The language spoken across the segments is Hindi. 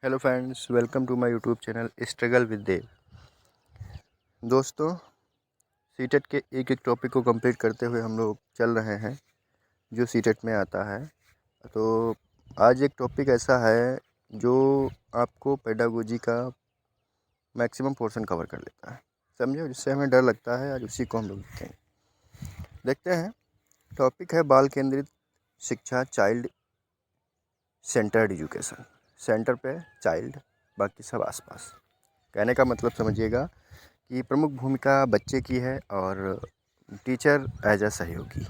Hello friends, welcome to my YouTube channel struggle with Dev. दोस्तों, सीटेट के एक एक टॉपिक को कंप्लीट करते हुए हम लोग चल रहे हैं जो सीटेट में आता है। तो आज एक टॉपिक ऐसा है जो आपको पेडागोजी का मैक्सिमम पोर्शन कवर कर लेता है, समझे, जिससे हमें डर लगता है। आज उसी को हम लोग देखते हैं। टॉपिक है बाल केंद्रित शिक्षा, चाइल्ड सेंटर्ड एजुकेशन। सेंटर पे चाइल्ड, बाकी सब आसपास। कहने का मतलब समझिएगा कि प्रमुख भूमिका बच्चे की है और टीचर एज अ सहयोगी।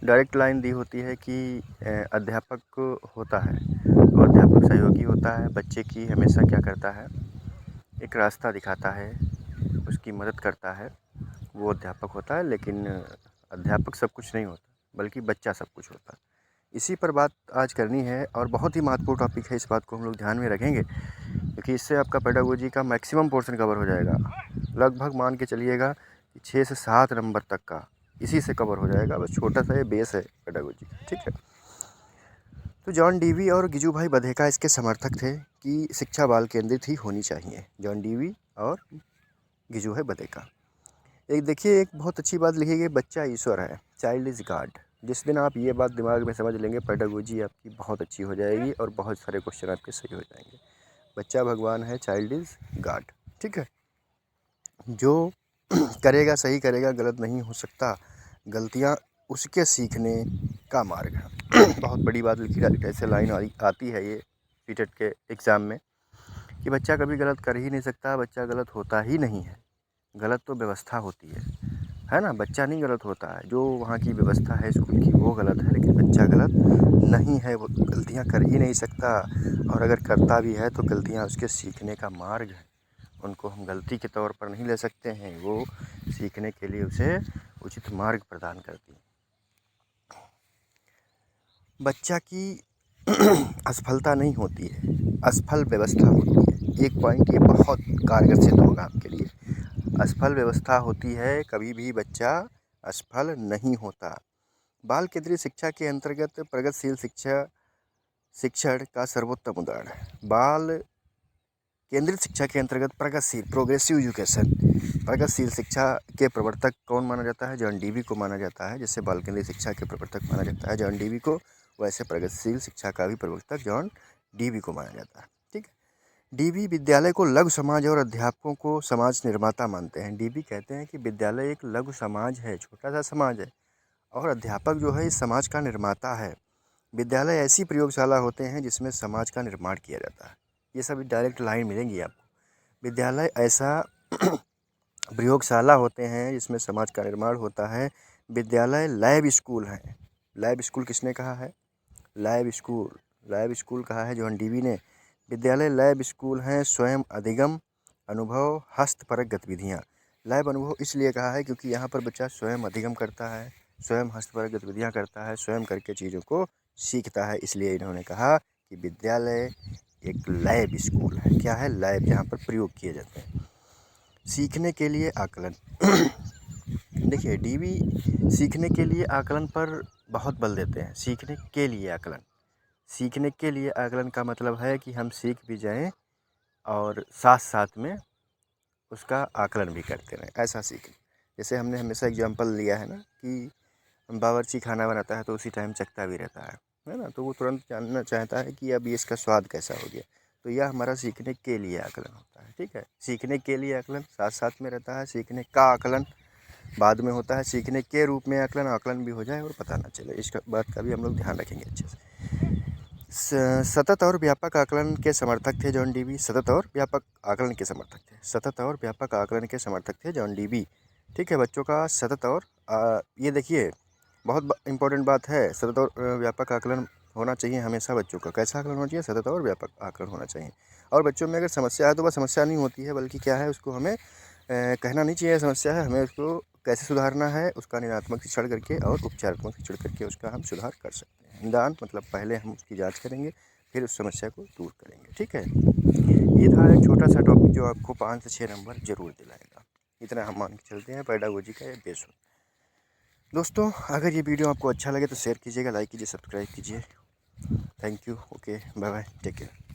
डायरेक्ट लाइन दी होती है कि अध्यापक होता है तो अध्यापक सहयोगी होता है। बच्चे की हमेशा क्या करता है, एक रास्ता दिखाता है, उसकी मदद करता है, वो अध्यापक होता है। लेकिन अध्यापक सब कुछ नहीं होता, बल्कि बच्चा सब कुछ होता है। इसी पर बात आज करनी है और बहुत ही महत्वपूर्ण टॉपिक है। इस बात को हम लोग ध्यान में रखेंगे क्योंकि इससे आपका पेडागोजी का मैक्सिमम पोर्शन कवर हो जाएगा। लगभग मान के चलिएगा कि 6 से 7 नंबर तक का इसी से कवर हो जाएगा। बस छोटा सा ये बेस है पेडागोजी, ठीक है। तो जॉन डीवी और गिजू भाई बधेका इसके समर्थक थे कि शिक्षा बाल केंद्रित ही होनी चाहिए। जॉन डीवी और गिजू भाई बधेका। एक देखिए, एक बहुत अच्छी बात लिखी गई, बच्चा ईश्वर है, चाइल्ड इज़ गॉड। जिस दिन आप ये बात दिमाग में समझ लेंगे, पेडागोजी आपकी बहुत अच्छी हो जाएगी और बहुत सारे क्वेश्चन आपके सही हो जाएंगे। बच्चा भगवान है, चाइल्ड इज़ गॉड, ठीक है। जो करेगा सही करेगा, गलत नहीं हो सकता। गलतियाँ उसके सीखने का मार्ग है। बहुत बड़ी बात लिखी डायरेक्ट ऐसे लाइन आती है ये सीटेट के एग्ज़ाम में कि बच्चा कभी गलत कर ही नहीं सकता, बच्चा गलत होता ही नहीं है। गलत तो व्यवस्था होती है ना। बच्चा नहीं गलत होता है, जो वहाँ की व्यवस्था है स्कूल की वो गलत है, लेकिन बच्चा गलत नहीं है। वो गलतियाँ कर ही नहीं सकता, और अगर करता भी है तो गलतियाँ उसके सीखने का मार्ग है। उनको हम गलती के तौर पर नहीं ले सकते हैं, वो सीखने के लिए उसे उचित मार्ग प्रदान करती है। बच्चा की असफलता नहीं होती है, असफल व्यवस्था होती है। एक पॉइंट ये बहुत कारगर सिद्ध होगा आपके लिए। असफल व्यवस्था होती है, कभी भी बच्चा असफल नहीं होता। बाल केंद्रित शिक्षा के अंतर्गत प्रगतिशील शिक्षण का सर्वोत्तम उदाहरण है। बाल केंद्रित शिक्षा के अंतर्गत प्रगतिशील प्रोग्रेसिव एजुकेशन, प्रगतिशील शिक्षा के प्रवर्तक कौन माना जाता है? जॉन डीवी को माना जाता है। जैसे बाल केंद्रित शिक्षा के प्रवर्तक माना जाता है जॉन डीवी को, वैसे प्रगतिशील शिक्षा का भी प्रवर्तक जॉन डीवी को माना जाता है, ठीक है। डीवी विद्यालय को लघु समाज और अध्यापकों को समाज निर्माता मानते हैं। डीवी कहते हैं कि विद्यालय एक लघु समाज है, छोटा सा समाज है, और अध्यापक जो है इस समाज का निर्माता है। विद्यालय ऐसी प्रयोगशाला होते हैं जिसमें समाज का निर्माण किया जाता है। ये सभी डायरेक्ट लाइन मिलेंगी आपको। विद्यालय ऐसा प्रयोगशाला होते हैं जिसमें समाज का निर्माण होता है। विद्यालय लैब स्कूल हैं। लैब स्कूल किसने कहा है? लैब स्कूल कहा है जॉन डीवी ने। विद्यालय लैब स्कूल हैं, स्वयं अधिगम, अनुभव, हस्तपरक गतिविधियाँ। लैब अनुभव इसलिए कहा है क्योंकि यहाँ पर बच्चा स्वयं अधिगम करता है, स्वयं हस्तपरक गतिविधियाँ करता है, स्वयं करके चीज़ों को सीखता है। इसलिए इन्होंने कहा कि विद्यालय एक लैब स्कूल है। क्या है? लैब, जहाँ पर प्रयोग किए जाते हैं। सीखने के लिए आकलन। देखिए, डीवी सीखने के लिए आकलन पर बहुत बल देते हैं। सीखने के लिए आकलन, सीखने के लिए आकलन का मतलब है कि हम सीख भी जाएं और साथ साथ में उसका आकलन भी करते रहें, ऐसा सीखें। जैसे हमने हमेशा एग्जांपल लिया है ना कि बावर्ची खाना बनाता है तो उसी टाइम चखता भी रहता है ना। तो वो तुरंत जानना चाहता है कि अब ये इसका स्वाद कैसा हो गया। तो यह हमारा सीखने के लिए आकलन होता है, ठीक है। सीखने के लिए आकलन साथ साथ में रहता है, सीखने का आकलन बाद में होता है, सीखने के रूप में आकलन, आकलन भी हो जाए और पता ना चले। इस बात का भी हम लोग ध्यान रखेंगे अच्छे से। सतत और व्यापक आकलन के समर्थक थे जॉन डीवी। सतत और व्यापक आकलन के समर्थक थे, सतत और व्यापक आकलन के समर्थक थे जॉन डीवी, ठीक है। बच्चों का सतत और ये देखिए बहुत इंपॉर्टेंट बात है, सतत और व्यापक आकलन होना चाहिए हमेशा बच्चों का। कैसा आकलन होना चाहिए? सतत और व्यापक आकलन होना चाहिए। और बच्चों में अगर समस्या है तो वह समस्या नहीं होती है, बल्कि क्या है, उसको हमें कहना नहीं चाहिए समस्या है, हमें उसको कैसे सुधारना है, उसका निदात्मक शिक्षण करके और उपचारात्मक शिक्षण करके उसका हम सुधार कर सकते हैं। निदान मतलब पहले हम उसकी जांच करेंगे, फिर उस समस्या को दूर करेंगे, ठीक है। ये था एक छोटा सा टॉपिक जो आपको 5 से 6 नंबर जरूर दिलाएगा। इतना हम मान के चलते हैं, पेडागोजी का ये बेस हो। दोस्तों, अगर ये वीडियो आपको अच्छा लगे तो शेयर कीजिएगा, लाइक कीजिए, सब्सक्राइब कीजिए। Thank you. Okay, bye bye, take care.